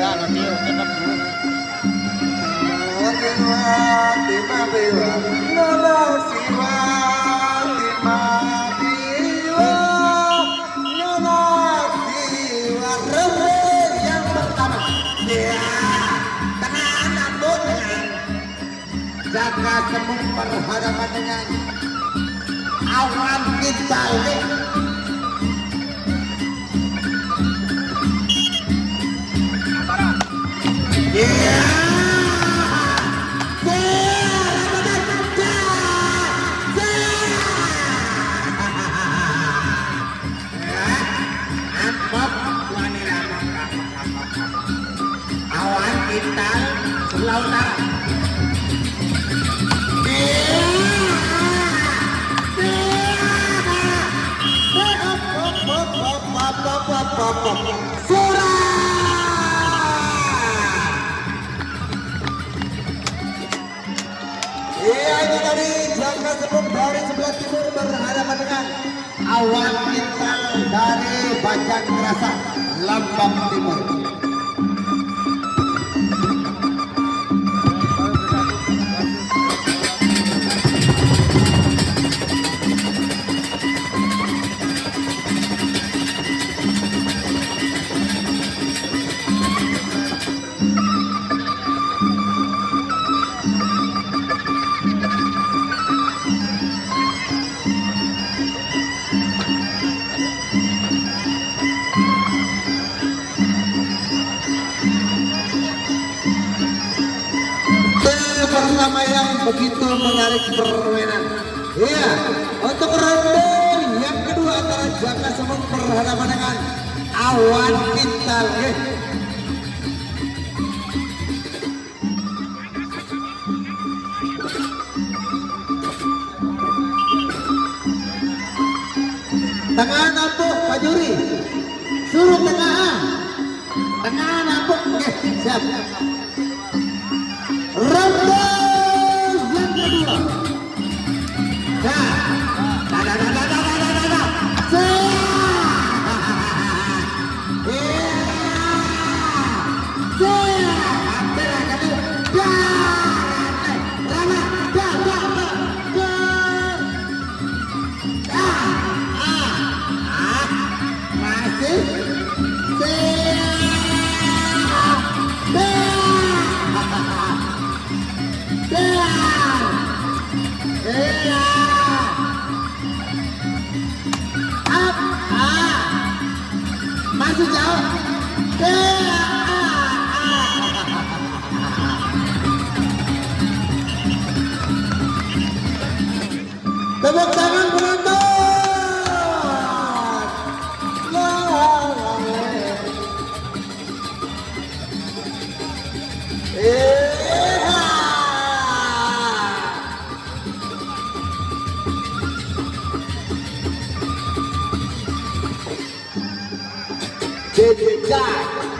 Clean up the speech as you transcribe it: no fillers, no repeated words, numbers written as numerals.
Natio tetap dulu. Yang pertama, ya, tenang, jaga semua berhadapan dengan awan kita ini. Iya. Awan kita sebelah utara. Iya, ini tadi jangka sebelum dari sebelah timur berhadapan dengan awan bintang dari Bajang Kerasa Lambang Timur. Pertama yang begitu menarik permainan. Iya, untuk ronde yang kedua antara Jaka Semut berhadapan dengan Awan Kintal. Tengah nampuk Pak Juri, suruh tengah, tengah nampuk. Siap. Ronde yang kedua. Masih jauh. Tepuk tangan penonton. Jejak